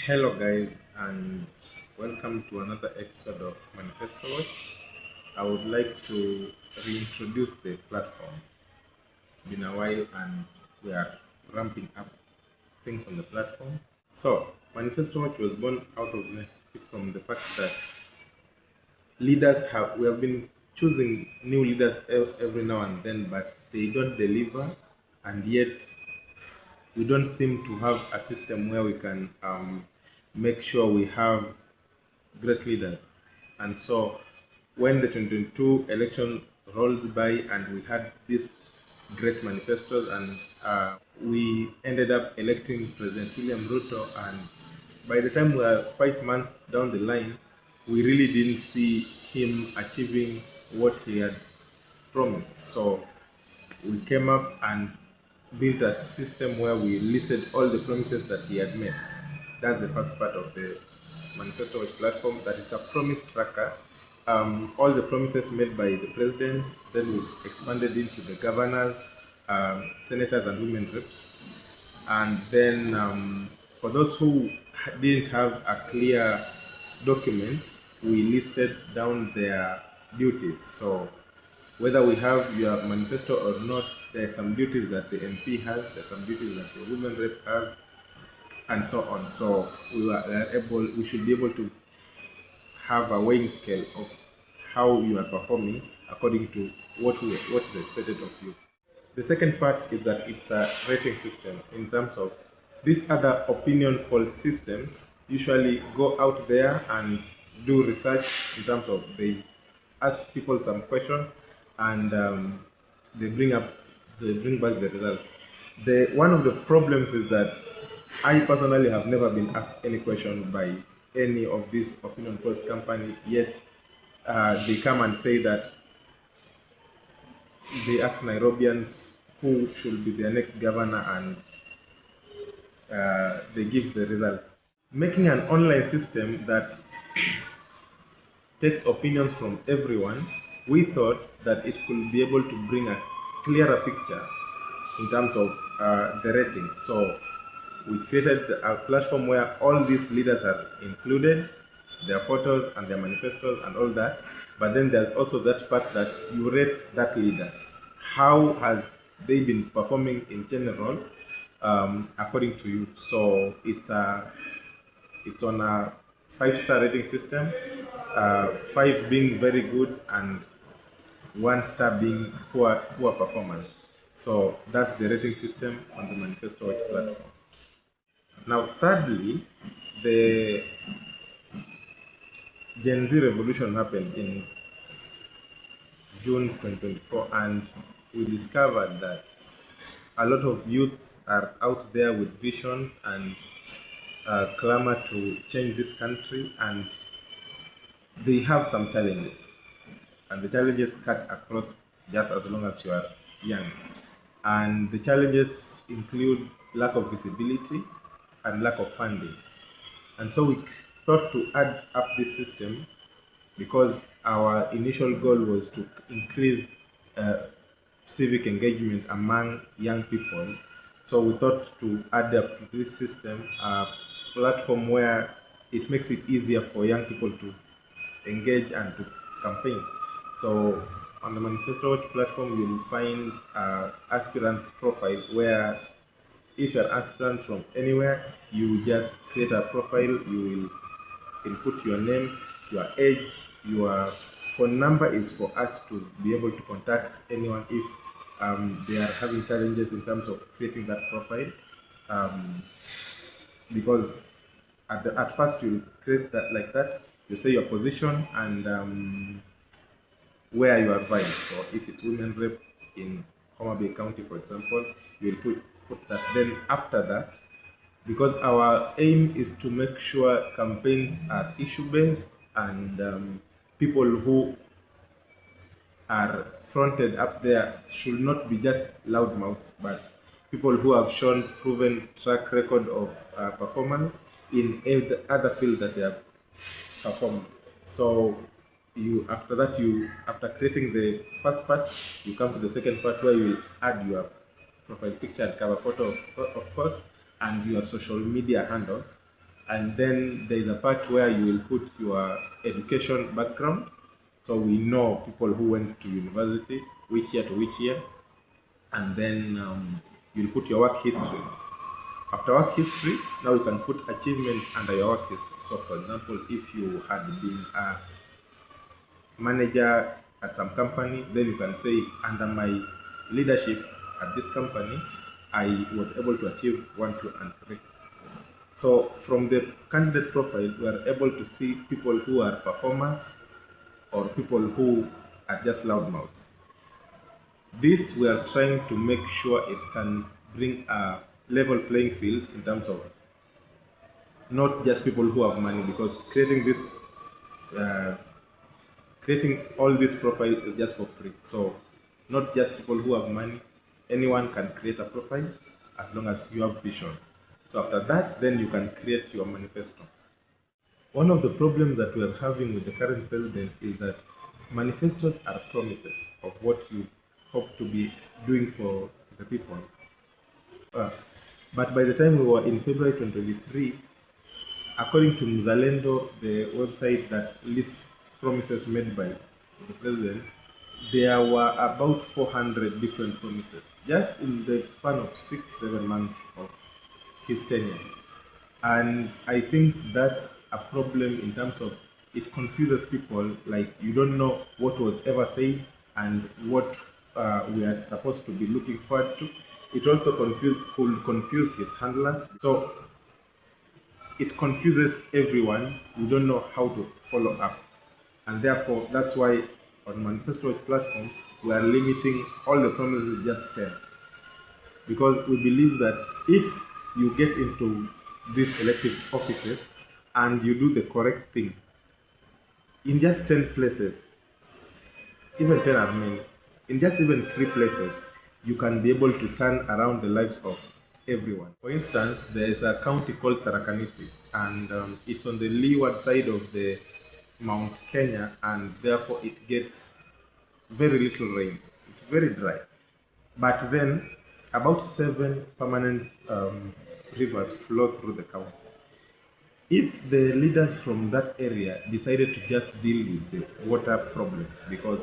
Hello, guys, and welcome to another episode of Manifesto Watch. I would like to reintroduce the platform. It's been a while, and we are ramping up things on the platform. So, Manifesto Watch was born out of necessity from the fact that we have been choosing new leaders every now and then, but they don't deliver, and yet we don't seem to have a system where we can make sure we have great leaders. And so when the 2022 election rolled by and we had these great manifestos and we ended up electing President William Ruto, and by the time we were 5 months down the line, we really didn't see him achieving what he had promised. So we came up and built a system where we listed all the promises that he had made. That's the first part of the Manifesto Watch platform, that it's a promise tracker. All the promises made by the president, then we expanded into the governors, senators, and women reps. And then for those who didn't have a clear document, we listed down their duties. So whether we have your manifesto or not, there are some duties that the MP has, there are some duties that the women rep has, and so on. So we should be able to have a weighing scale of how you are performing according to what is expected of you. The second part is that it's a rating system in terms of these other opinion poll systems usually go out there and do research in terms of they ask people some questions and they bring back the results. One of the problems is that I personally have never been asked any question by any of these opinion polls company yet. They come and say that they ask Nairobians who should be their next governor, and they give the results. Making an online system that takes opinions from everyone, we thought that it could be able to bring a clearer picture in terms of the rating. So we created a platform where all these leaders are included, their photos and their manifestos and all that. But then there's also that part that you rate that leader. How has they been performing in general, according to you? So it's on a 5-star rating system, 5 being very good and 1 star being poor performance. So that's the rating system on the Manifesto Watch platform. Now, thirdly, the Gen Z revolution happened in June 2024, and we discovered that a lot of youths are out there with visions and clamor to change this country, and they have some challenges. And the challenges cut across just as long as you are young. And the challenges include lack of visibility and lack of funding. And so we thought to add up this system because our initial goal was to increase civic engagement among young people. So we thought to add up to this system a platform where it makes it easier for young people to engage and to campaign. So on the Manifesto Watch platform, you'll find aspirants profile where if you're an aspirant from anywhere, you just create a profile, you will input your name, your age, your phone number is for us to be able to contact anyone if they are having challenges in terms of creating that profile. Because at first you create that like that, you say your position and where you are vying. So if it's women rep in Homa Bay County, for example, you will put that. Then after that, because our aim is to make sure campaigns are issue-based and people who are fronted up there should not be just loudmouths, but people who have shown proven track record of performance in the other field that they have performed. So after creating the first part, you come to the second part where you will add your profile picture and cover photo, of course, and your social media handles. And then there is a part where you will put your education background. So we know people who went to university, which year to which year. And then you'll put your work history. After work history, now you can put achievements under your work history. So, for example, if you had been a manager at some company, then you can say, under my leadership at this company, I was able to achieve 1, 2, and 3. So, from the candidate profile, we are able to see people who are performers or people who are just loudmouths. This we are trying to make sure it can bring a level playing field in terms of not just people who have money, because uh, creating all this profile is just for free. So not just people who have money, anyone can create a profile as long as you have vision. So after that, then you can create your manifesto. One of the problems that we are having with the current president is that manifestos are promises of what you hope to be doing for the people. Uh, but by the time we were in February 2023, according to Mzalendo, the website that lists promises made by the president, there were about 400 different promises just in the span of 6, 7 months of his tenure. And I think that's a problem in terms of it confuses people, like you don't know what was ever said and what we are supposed to be looking forward to. It also could confuse his handlers. So it confuses everyone. We don't know how to follow up. And therefore, that's why on Manifesto Watch platform, we are limiting all the promises to just 10. Because we believe that if you get into these elective offices and you do the correct thing, in just 10 places, even 10 are many, in just even 3 places, you can be able to turn around the lives of everyone. For instance, there is a county called Tarakaniti, and it's on the leeward side of the Mount Kenya, and therefore it gets very little rain. It's very dry. But then, about 7 permanent rivers flow through the county. If the leaders from that area decided to just deal with the water problem, because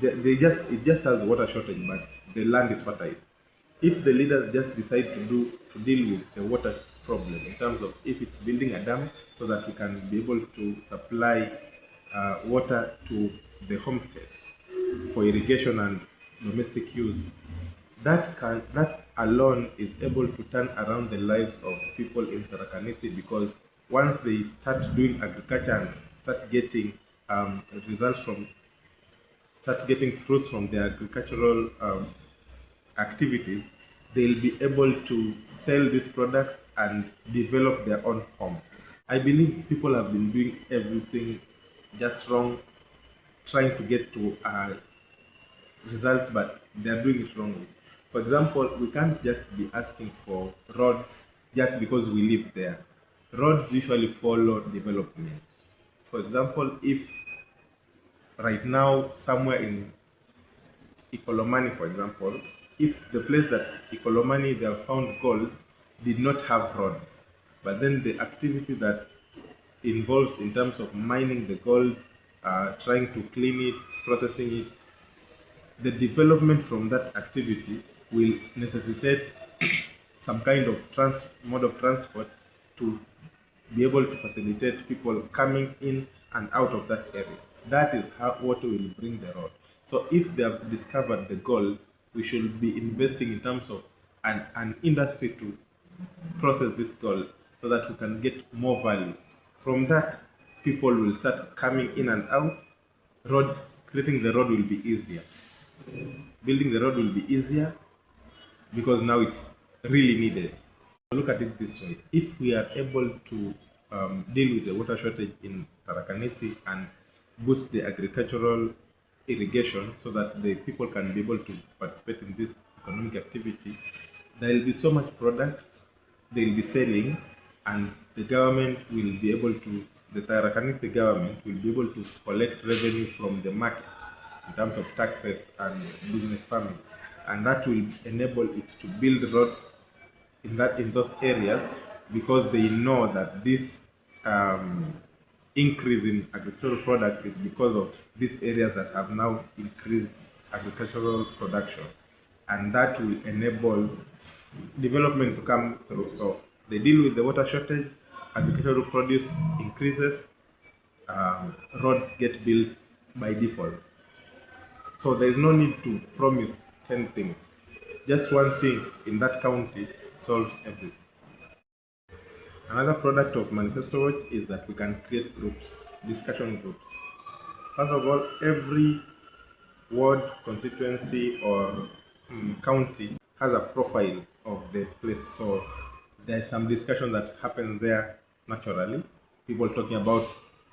they just it just has water shortage, but the land is fertile. If the leaders just decide to deal with the water problem in terms of if it's building a dam so that we can be able to supply water to the homesteads for irrigation and domestic use, that alone is able to turn around the lives of people in Tarakaniti, because once they start doing agriculture and start getting results from start getting fruits from their agricultural activities, they'll be able to sell these products and develop their own homes. I believe people have been doing everything just wrong, trying to get to results, but they are doing it wrongly. For example, we can't just be asking for roads just because we live there. Roads usually follow development. For example, if right now somewhere in Ikolomani, for example, if the place that Ikolomani they have found gold did not have roads, but then the activity that involves in terms of mining the gold, trying to clean it, processing it, the development from that activity will necessitate some kind of mode of transport to be able to facilitate people coming in and out of that area. That is how what will bring the road. So if they have discovered the goal, we should be investing in terms of an industry to process this gold so that we can get more value. From that, people will start coming in and out. Road Creating the road will be easier. Building the road will be easier because now it's really needed. Look at it this way. If we are able to deal with the water shortage in Tarakaniti and boost the agricultural irrigation so that the people can be able to participate in this economic activity, there will be so much product they will be selling, and the government will be able to, the Tarakaniti government will be able to collect revenue from the market in terms of taxes and business farming, and that will enable it to build roads in those areas because they know that this um, increase in agricultural product is because of these areas that have now increased agricultural production, and that will enable development to come through. So they deal with the water shortage, agricultural produce increases, roads get built by default. So there is no need to promise 10 things. Just one thing in that county solves everything. Another product of Manifesto Watch is that we can create groups, discussion groups. First of all, every ward, constituency, or county has a profile of the place. So there's some discussion that happens there naturally. People talking about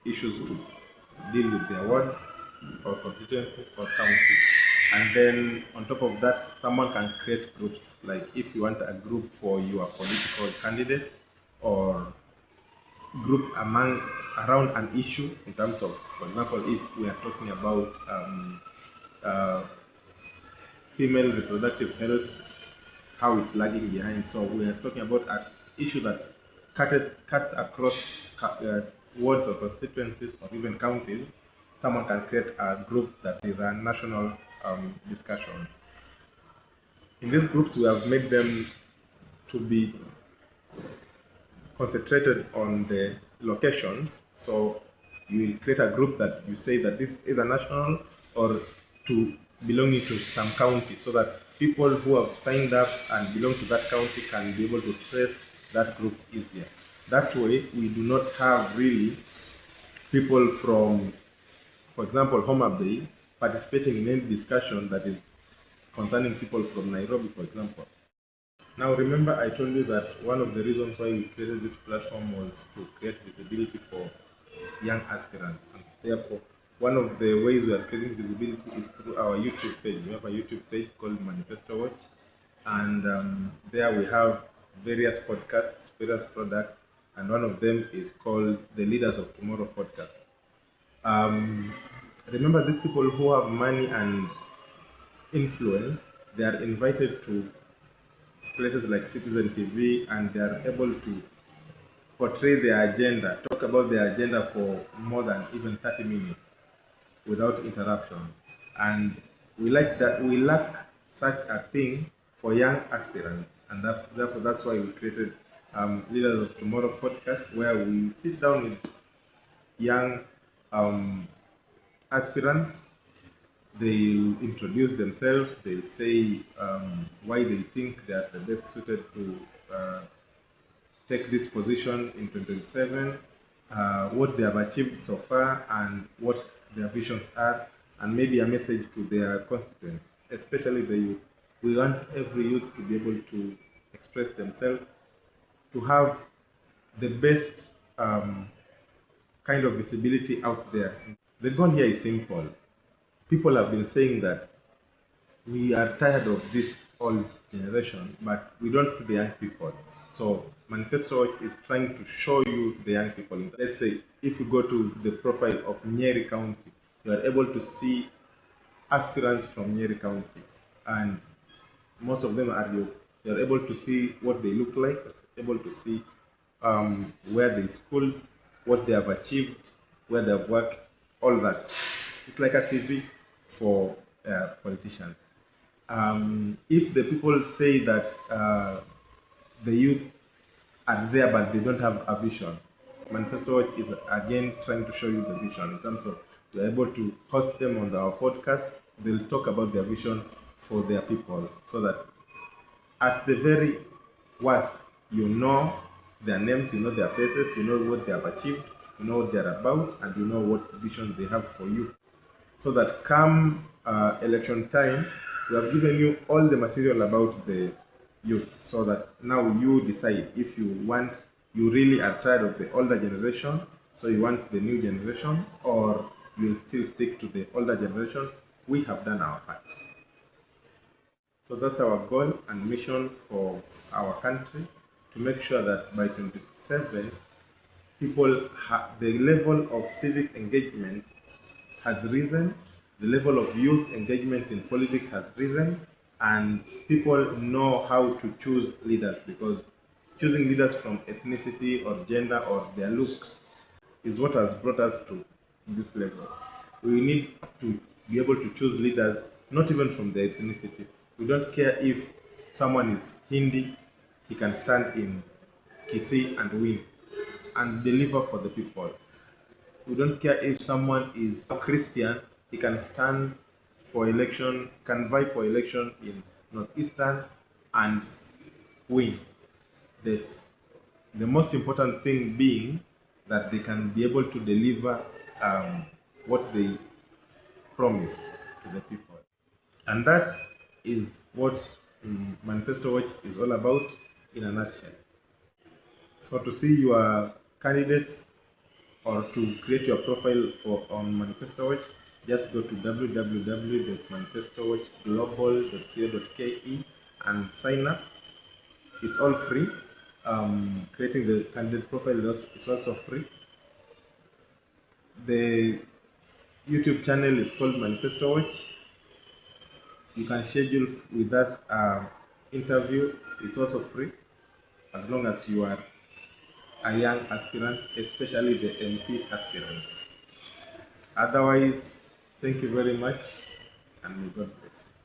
issues to deal with their ward or constituency or county. And then on top of that, someone can create groups. Like if you want a group for your political candidate, or group among around an issue in terms of, for example, if we are talking about uh, female reproductive health, how it's lagging behind. So we are talking about an issue that cuts across wards or constituencies or even counties. Someone can create a group that is a national discussion. In these groups, we have made them to be concentrated on the locations. So you will create a group that you say that this is either national or to belonging to some county, so that people who have signed up and belong to that county can be able to trace that group easier. That way, we do not have really people from, for example, Homa Bay participating in any discussion that is concerning people from Nairobi, for example. Now, remember, I told you that one of the reasons why we created this platform was to create visibility for young aspirants. And therefore, one of the ways we are creating visibility is through our YouTube page. We have a YouTube page called Manifesto Watch, and there we have various podcasts, various products, and one of them is called the Leaders of Tomorrow podcast. Um, Remember, these people who have money and influence, they are invited to places like Citizen TV, and they are able to portray their agenda, talk about their agenda for more than even 30 minutes without interruption. And we like that, we lack such a thing for young aspirants. And therefore, that's why we created Leaders of Tomorrow podcast, where we sit down with young um, aspirants. They introduce themselves, they say why they think they are the best suited to take this position in 2027, what they have achieved so far, and what their visions are, and maybe a message to their constituents, especially the youth. We want every youth to be able to express themselves, to have the best kind of visibility out there. The goal here is simple. People have been saying that we are tired of this old generation, but we don't see the young people. So Manifesto Watch is trying to show you the young people. Let's say if you go to the profile of Nyeri County, you are able to see aspirants from Nyeri County, and most of them are youth. You are able to see what they look like, able to see where they schooled, what they have achieved, where they have worked, all that. It's like a CV for politicians. If the people say that the youth are there but they don't have a vision, Manifesto Watch is again trying to show you the vision in terms of we're able to host them on our podcast. They'll talk about their vision for their people, so that at the very worst, you know their names, you know their faces, you know what they have achieved, you know what they're about, and you know what vision they have for you. So that come election time, we have given you all the material about the youth, so that now you decide if you want, you really are tired of the older generation, so you want the new generation, or you'll still stick to the older generation. We have done our part. So that's our goal and mission for our country, to make sure that by 27, the level of civic engagement has risen, the level of youth engagement in politics has risen, and people know how to choose leaders, because Choosing leaders from ethnicity or gender or their looks is what has brought us to this level. We need to be able to choose leaders not even from their ethnicity. We don't care if someone is Hindi, he can stand in Kisii and win and deliver for the people. We don't care if someone is Christian, he can stand for election, can vie for election in Northeastern and win. The, the most important thing being that they can be able to deliver what they promised to the people. And that is what Manifesto Watch is all about in a nutshell. So to see your candidates or to create your profile for on Manifesto Watch, just go to www.manifestowatchglobal.co.ke and sign up. It's all free. Creating the candidate profile is also free. The YouTube channel is called Manifesto Watch. You can schedule with us interview. It's also free as long as you are a young aspirant, especially the MP aspirant. Otherwise, thank you very much and may God bless you.